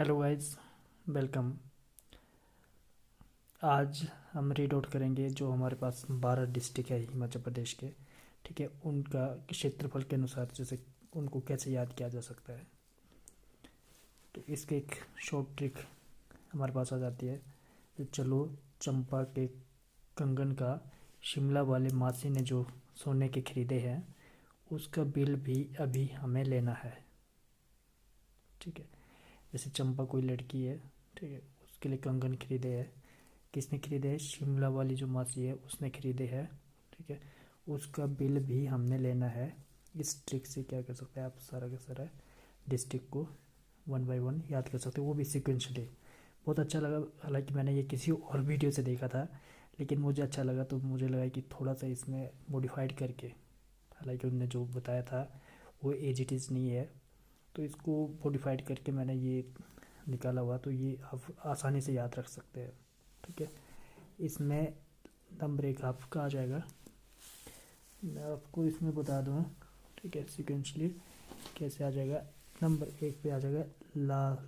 Hello guys, welcome. आज हम read out करेंगे जो हमारे पास 12 डिस्ट्रिक्ट है हिमाचल प्रदेश के। ठीक है, उनका क्षेत्रफल के अनुसार जैसे उनको कैसे याद किया जा सकता है। तो इसके एक शॉर्ट ट्रिक हमारे पास आ जाती है। तो चलो, चंपा के कंगन का शिमला वाले मासी ने जो सोने के खरीदे हैं उसका बिल भी अभी हमें लेना है। ठीक है, जैसे चंपा कोई लड़की है, ठीक है, उसके लिए कंगन खरीदे हैं। किसने खरीदे हैं? शिमला वाली जो मासी है उसने खरीदे हैं। ठीक है, उसका बिल भी हमने लेना है। इस ट्रिक से क्या कर सकते हैं आप, सारा का सारा डिस्ट्रिक्ट को वन बाय वन याद कर सकते हो, वो भी सिक्वेंशली। बहुत अच्छा लगा। हालांकि मैंने ये किसी और वीडियो से देखा था, लेकिन मुझे अच्छा लगा तो मुझे लगा कि थोड़ा सा इसमें मॉडिफाइड करके, हालांकि उन्होंने जो बताया था वो एज इट इज़ नहीं है, तो इसको मॉडिफाइड करके मैंने ये निकाला हुआ, तो ये आप आसानी से याद रख सकते हैं। ठीक है, इसमें नंबर एक आपका आ जाएगा। मैं आपको इसमें बता दूँ, ठीक है, सिक्वेंशली कैसे आ जाएगा। नंबर एक पे आ जाएगा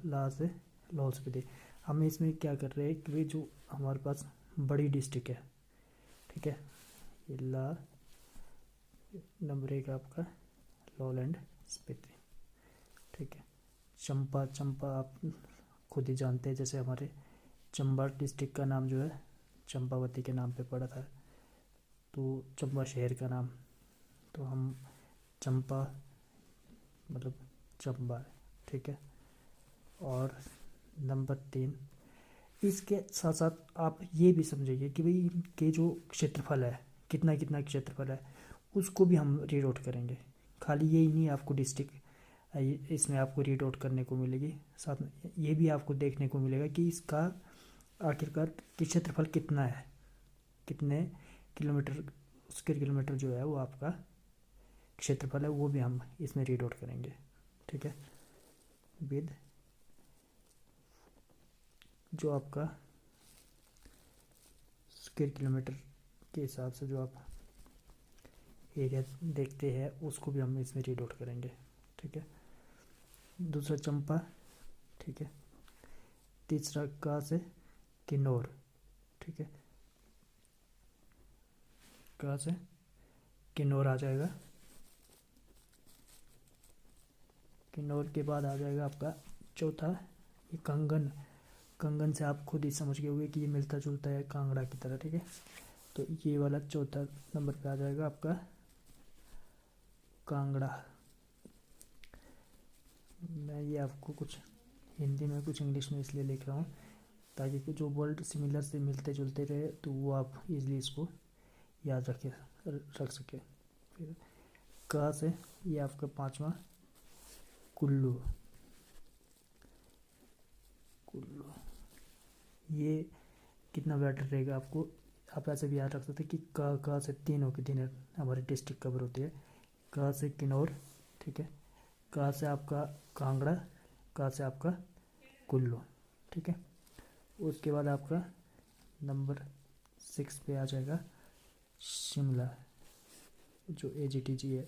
ला से लॉस पे दे। हम इसमें क्या कर रहे हैं कि जो हमारे पास बड़ी डिस्ट्रिक्ट है, ठीक है, ये ला। नंबर एक आपका लॉलैंड स्पीति। ठीक है, चंपा चंपा आप खुद ही जानते हैं, जैसे हमारे चंबा डिस्ट्रिक्ट का नाम जो है चंपावती के नाम पे पड़ा था, तो चंबा शहर का नाम, तो हम चंपा मतलब चंबा है। ठीक है, और नंबर तीन, इसके साथ साथ आप ये भी समझिए कि भाई इनके जो क्षेत्रफल है, कितना कितना क्षेत्रफल है, उसको भी हम रीड आउट करेंगे। खाली यही नहीं आपको डिस्ट्रिक्ट इसमें आपको रीड आउट करने को मिलेगी, साथ में ये भी आपको देखने को मिलेगा कि इसका आखिरकार क्षेत्रफल कितना है, कितने किलोमीटर स्क्वायर किलोमीटर जो है वो आपका क्षेत्रफल है, वो भी हम इसमें रीड आउट करेंगे। ठीक है, विद जो आपका स्क्वायर किलोमीटर के हिसाब से जो आप एरिया देखते हैं उसको भी हम इसमें रीड आउट करेंगे। ठीक है, दूसरा चंपा। ठीक है, तीसरा का से किन्नौर। ठीक है, का से किन्नौर आ जाएगा। किन्नौर के बाद आ जाएगा आपका चौथा, ये कंगन। कंगन से आप खुद ही समझ गए होंगे कि ये मिलता जुलता है कांगड़ा की तरह। ठीक है, तो ये वाला चौथा नंबर पे आ जाएगा आपका कांगड़ा। मैं ये आपको कुछ हिंदी में कुछ इंग्लिश में इसलिए लिख रहा हूँ ताकि कुछ जो वर्ड सिमिलर से मिलते जुलते रहे तो वो आप इजीली इसको याद रख सके। फिर का से ये आपका पांचवा कुल्लू। कुल्लू ये कितना बेटर रहेगा आपको, आप ऐसे भी याद रख सकते हैं कि का से तीन होकर तीन हमारी डिस्ट्रिक्ट कवर होती है। का से किन्नौर। ठीक है, का से आपका कांगड़ा, का से आपका कुल्लू। ठीक है, उसके बाद आपका नंबर सिक्स पे आ जाएगा शिमला, जो AGTG है।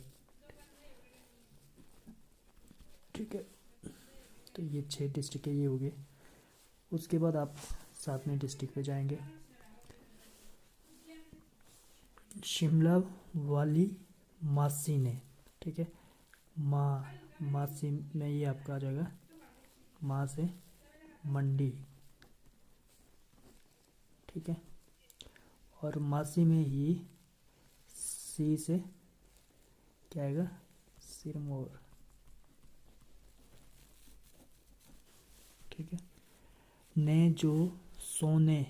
ठीक है, तो ये 6 डिस्ट्रिक्ट है, ये हो गए। उसके बाद आप सातवें डिस्ट्रिक्ट पे जाएंगे, शिमला वाली मासी ने। ठीक है, मासी में ये आपका आ जाएगा माँ से मंडी। ठीक है, और मासी में ही सी से क्या आएगा, सिरमौर। ठीक है, ने जो सोने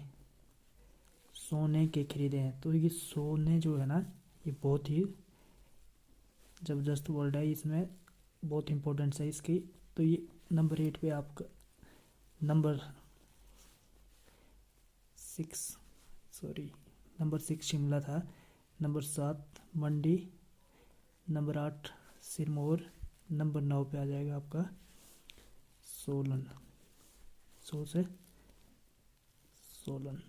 सोने के खरीदे हैं, तो ये सोने जो है ना, ये बहुत ही ज़बरदस्त वर्ड है, इसमें बहुत इंपॉर्टेंस है इसकी। तो ये नंबर 8 पे आपका नंबर 6, सॉरी, नंबर 6 शिमला था। नंबर 7 मंडी। नंबर 8 सिरमौर। नंबर 9 पे आ जाएगा आपका सोलन। सो से सोलन।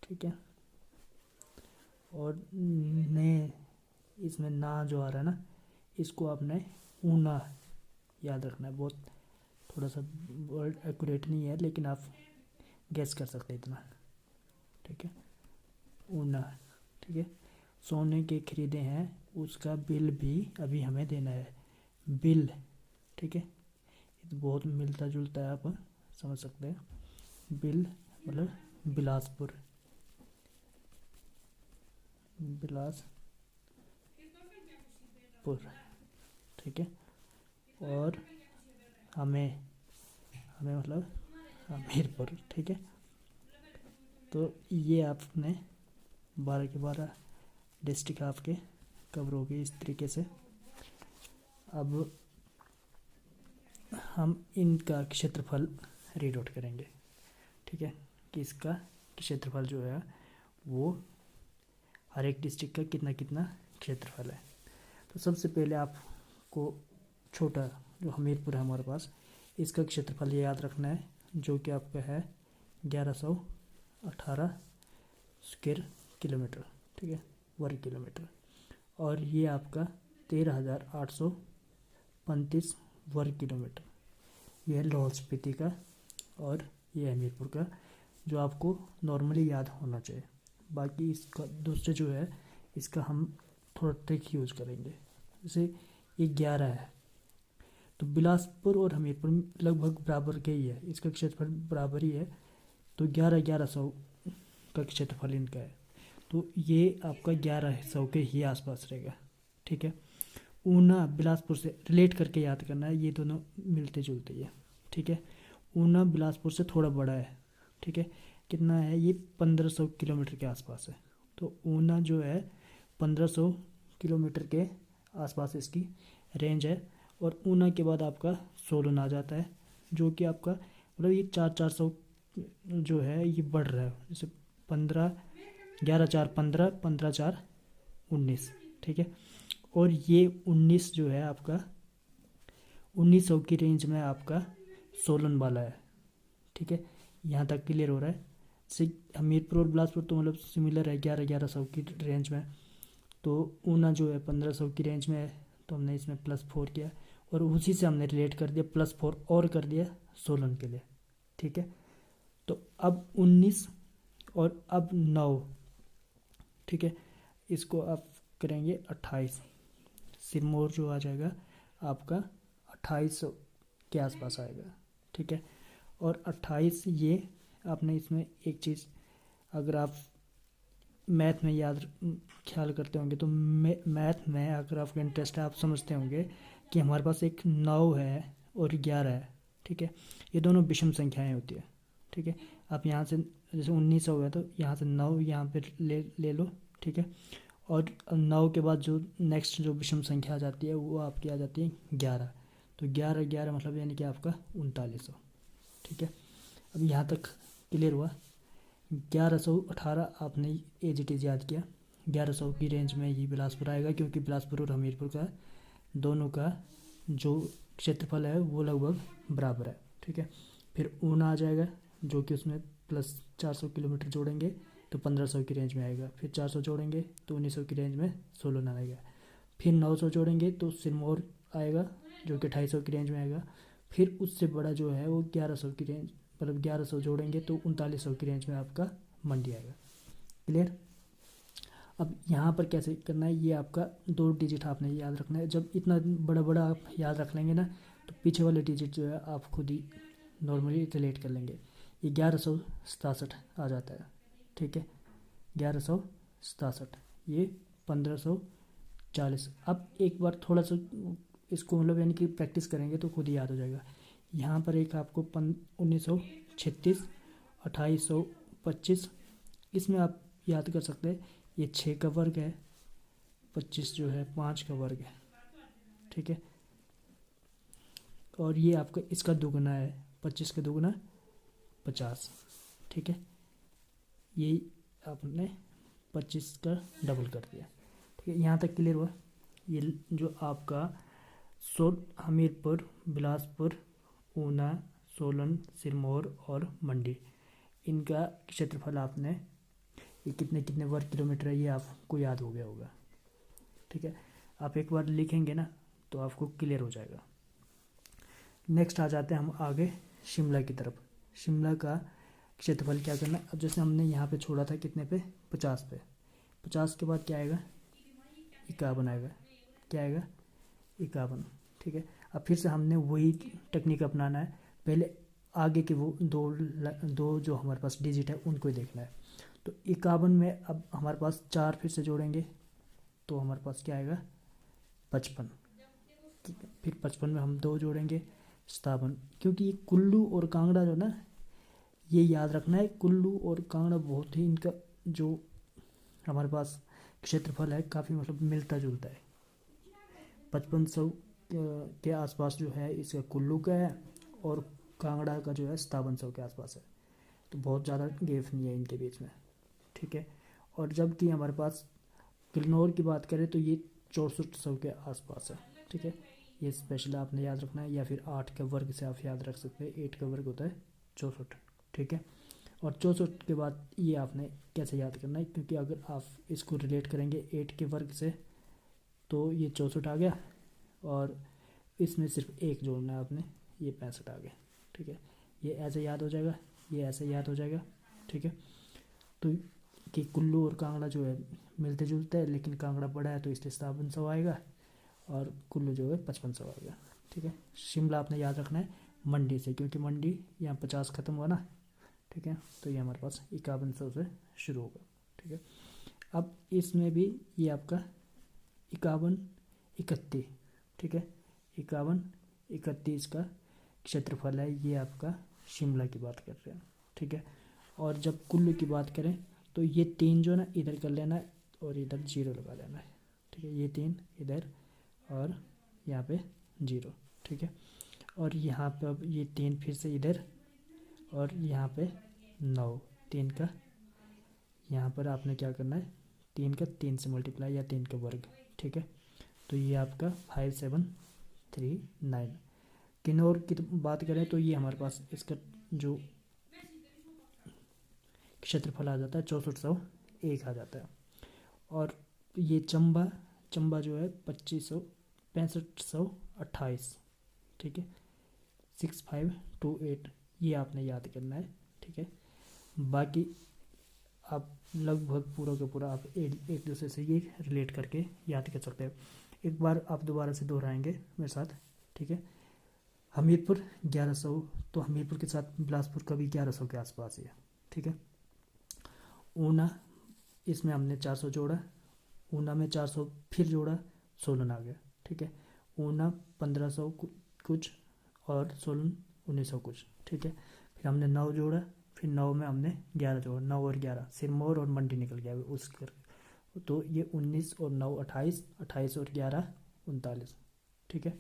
ठीक है, और ने इसमें ना जो आ रहा है ना, इसको आपने ऊना याद रखना है। बहुत थोड़ा सा वर्ड एक्यूरेट नहीं है, लेकिन आप गैस कर सकते हैं इतना, ठीक है। ऊना, ठीक है। सोने के खरीदे हैं, उसका बिल भी अभी हमें देना है। बिल, ठीक है, ये तो बहुत मिलता जुलता है, आप समझ सकते हैं। बिल मतलब बिलासपुर, बिलासपुर, ठीक है। और हमें, हमें मतलब हमीरपुर, ठीक है। तो ये आपने 12 के 12 डिस्ट्रिक्ट आपके कवर हो गई इस तरीके से। अब हम इनका क्षेत्रफल रीड आउट करेंगे, ठीक है, कि इसका क्षेत्रफल जो है वो हर एक डिस्ट्रिक्ट का कितना कितना क्षेत्रफल है। तो सबसे पहले आपको छोटा जो हमीरपुर है हमारे पास, इसका क्षेत्रफल याद रखना है, जो कि आपका है 1118 स्क्वायर किलोमीटर, ठीक है, वर्ग किलोमीटर। और ये आपका 13,835 वर्ग किलोमीटर, ये है लाहौल स्पीति का और ये हमीरपुर का, जो आपको नॉर्मली याद होना चाहिए। बाकी इसका दूसरे जो है इसका हम थोड़ा ट्रिक यूज़ करेंगे। जैसे ये 11 है, तो बिलासपुर और हमीरपुर लगभग बराबर के ही है, इसका क्षेत्रफल बराबर ही है, तो 11,100 का क्षेत्रफल इनका है। तो ये आपका 1100 के ही आसपास रहेगा, ठीक है। ऊना बिलासपुर से रिलेट करके याद करना है, ये दोनों मिलते जुलते ही है, ठीक है। ऊना बिलासपुर से थोड़ा बड़ा है, ठीक है। कितना है ये? 1500 किलोमीटर के आसपास है। तो ऊना जो है 1500 किलोमीटर के आसपास इसकी रेंज है। और ऊना के बाद आपका सोलन आ जाता है, जो कि आपका मतलब ये 400 जो है ये बढ़ रहा है। जैसे 15, 11,415, 15,419, ठीक है। और ये 19 जो है आपका 1900 की रेंज में आपका सोलन वाला है, ठीक है। यहाँ तक क्लियर हो रहा है। से हमीरपुर और बिलासपुर तो मतलब सिमिलर है, 11,100 की रेंज में। तो ऊना जो है 1500 की रेंज में है, तो हमने इसमें +4 किया और उसी से हमने रिलेट कर दिया, +4 और कर दिया सोलन के लिए, ठीक है। तो अब 19 और अब 9, ठीक है, इसको आप करेंगे 28। सिरमौर जो आ जाएगा आपका 2800 के आसपास आएगा, ठीक है। और 28 ये आपने इसमें एक चीज़, अगर आप मैथ में याद ख्याल करते होंगे, तो मैथ में अगर आपका इंटरेस्ट है, आप समझते होंगे कि हमारे पास एक 9 है और 11 है, ठीक है। ये दोनों विषम संख्याएं होती है, ठीक है। आप यहाँ से जैसे 1900 है, तो यहाँ से 9 यहाँ पे ले लो, ठीक है। और 9 के बाद जो नेक्स्ट जो विषम संख्या आ जाती है वो आपकी आ जाती है 11। तो 11 मतलब यानी कि आपका 3900, ठीक है। अब यहाँ तक क्लियर हुआ। 1118 आपने एज इट इज़ याद किया। 1100 की रेंज में ही बिलासपुर आएगा, क्योंकि बिलासपुर और हमीरपुर का दोनों का जो क्षेत्रफल है वो लगभग बराबर है, ठीक है। फिर ऊना आ जाएगा, जो कि उसमें +400 किलोमीटर जोड़ेंगे तो 1500 की रेंज में आएगा। फिर 400 जोड़ेंगे तो 1900 की रेंज में सोलन आएगा। फिर 900 जोड़ेंगे तो सिरमौर आएगा, जो कि 250 की रेंज में आएगा। फिर उससे बड़ा जो है वो 1100 की रेंज, मतलब 1100 जोड़ेंगे तो 3900 की रेंज में आपका मंडी आएगा। क्लियर? अब यहाँ पर कैसे करना है, ये आपका 2 डिजिट आपने याद रखना है। जब इतना बड़ा बड़ा आप याद रख लेंगे ना, तो पीछे वाले डिजिट जो है आप खुद ही नॉर्मली रिलेट कर लेंगे। ये 1167 आ जाता है, ठीक है। 1167, ये 1540। अब एक बार थोड़ा सा इसको मतलब यानी कि प्रैक्टिस करेंगे तो खुद ही याद हो जाएगा। यहाँ पर एक आपको 1936, 2825, इसमें आप याद कर सकते हैं। ये 6 का वर्ग है, 25 जो है 5 का वर्ग है, ठीक है। और ये आपका इसका दुगना है, 25 का दुगना 50, ठीक है। ये आपने 25 का डबल कर दिया, ठीक है। यहाँ तक क्लियर हुआ। ये जो आपका हमीरपुर, बिलासपुर, ऊना, सोलन, सिरमौर और मंडी, इनका क्षेत्रफल आपने ये कितने कितने वर्ग किलोमीटर है ये आपको याद हो गया होगा, ठीक है। आप एक बार लिखेंगे ना तो आपको क्लियर हो जाएगा। नेक्स्ट आ जाते हैं हम आगे शिमला की तरफ। शिमला का क्षेत्रफल क्या करना है, अब जैसे हमने यहाँ पे छोड़ा था कितने पे, 50 पे, 50 के बाद क्या आएगा, 51 आएगा, क्या आएगा, 51, ठीक है। अब फिर से हमने वही टेक्निक अपनाना है, पहले आगे के वो दो जो हमारे पास डिजिट है उनको ही देखना है। तो 51 में अब हमारे पास 4 फिर से जोड़ेंगे तो हमारे पास क्या आएगा, 55, ठीक है। फिर 55 में हम 2 जोड़ेंगे, 57, क्योंकि ये कुल्लू और कांगड़ा जो ना, ये याद रखना है, कुल्लू और कांगड़ा बहुत ही इनका जो हमारे पास क्षेत्रफल है काफ़ी मतलब मिलता जुलता है। 5500 के आसपास जो है इसका कुल्लू का है, और कांगड़ा का जो है 5700 के आसपास है। तो बहुत ज़्यादा गैप नहीं है इनके बीच में, ठीक है। और जबकि हमारे पास किन्नौर की बात करें तो ये 6400 के आसपास है, ठीक है। ये स्पेशल आपने याद रखना है, या फिर 8 के वर्ग से आप याद रख सकते हैं, 8 का वर्ग होता है 64, ठीक है। और 64 के बाद ये आपने कैसे याद करना है, क्योंकि अगर आप इसको रिलेट करेंगे 8 के वर्ग से तो ये 64 आ गया, और इसमें सिर्फ 1 जोड़ना है आपने, ये 65 आ गया, ठीक है। ये ऐसे याद हो जाएगा, ये ऐसे याद हो जाएगा, ठीक है। तो कि कुल्लू और कांगड़ा जो है मिलते जुलते हैं, लेकिन कांगड़ा बड़ा है तो इसलिए 5700 आएगा, और कुल्लू जो है 5500 आएगा, ठीक है। शिमला आपने याद रखना है मंडी से, क्योंकि मंडी यहाँ 50 खत्म हुआ ना, ठीक है। तो ये हमारे पास 5100 से शुरू होगा, ठीक है। अब इसमें भी ये आपका 51 31, ठीक है, 51 31 का क्षेत्रफल है, ये आपका शिमला की बात कर रहे हैं, ठीक है। और जब कुल्लू की बात करें तो ये 3 जो ना इधर कर लेना है और इधर 0 लगा लेना है, ठीक है। ये 3 इधर और यहाँ पे 0, ठीक है। और यहाँ पे अब ये 3 फिर से इधर, और यहाँ पे 9, 3 का यहाँ पर आपने क्या करना है, 3 का 3 से मल्टीप्लाई या 3 का वर्ग, ठीक है। तो ये आपका 5739। किन्नौर की बात करें तो ये हमारे पास इसका जो क्षेत्रफल आ जाता है 6401 आ जाता है। और ये चंबा जो है 6528, ठीक है, 6528, ये आपने याद करना है, ठीक है। बाकी आप लगभग पूरा का पूरा आप एक दूसरे से ये रिलेट करके याद कर सकते हैं। एक बार आप दोबारा से दोहराएंगे मेरे साथ, ठीक है। हमीरपुर 1100, तो हमीरपुर के साथ बिलासपुर का भी 1100 के आसपास ही है, ठीक है। ऊना, इसमें हमने 400 जोड़ा, ऊना में 400 फिर जोड़ा, सोलन आ गया, ठीक है। ऊना 1500 कुछ, और सोलन 1900 कुछ, ठीक है। फिर हमने 9 जोड़ा, फिर 9 में हमने 11 जोड़ा, 9 और 11 सिरमौर और मंडी निकल गया उस कर, तो ये 19 और 9 28, 28 और 11 39, ठीक है।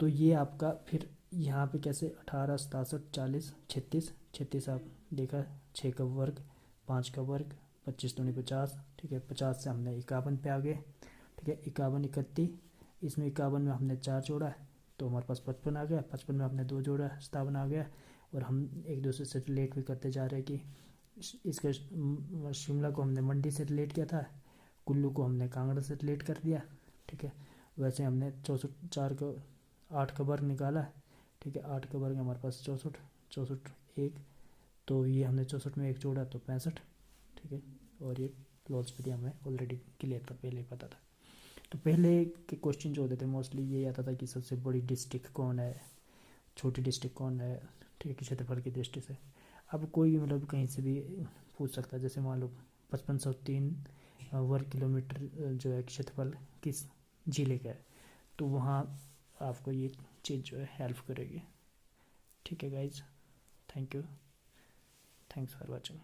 तो ये आपका फिर यहाँ पे कैसे 18 67 40 36 36 आप देखा, 6 का वर्ग, 5 का वर्ग, 25 दूनी 50, ठीक है। 50 से हमने 51 पे आ गए, ठीक है। 51 31, इसमें 51 में हमने 4 जोड़ा तो हमारे पास 55 आ गया, 55 में हमने 2 जोड़ा 57 आ गया। और हम एक दूसरे से रिलेट भी करते जा रहे हैं कि इसका शिमला को हमने मंडी से रिलेट किया था, कुल्लू को हमने कांगड़ा से रिलेट कर दिया, ठीक है। वैसे हमने 64 को 8 का वर्ग निकाला, ठीक है। 8 का वर्ग हमारे पास 64, 64 1, तो ये हमने 64 में 1 जोड़ा तो 65, ठीक है। और ये लॉस भी हमें ऑलरेडी क्लियर था, पहले ही पता था। तो पहले के क्वेश्चन जो होते थे मोस्टली ये आता था कि सबसे बड़ी डिस्ट्रिक्ट कौन है, छोटी डिस्ट्रिक्ट कौन है, ठीक है, क्षेत्रफल की दृष्टि से। अब कोई मतलब कहीं से भी पूछ सकता है, जैसे मान लो 5503 वर्ग किलोमीटर जो है क्षेत्रफल किस जिले का है, तो वहाँ आपको ये चीज़ जो है हेल्प करेगी, ठीक है guys. Thank you, thanks for watching.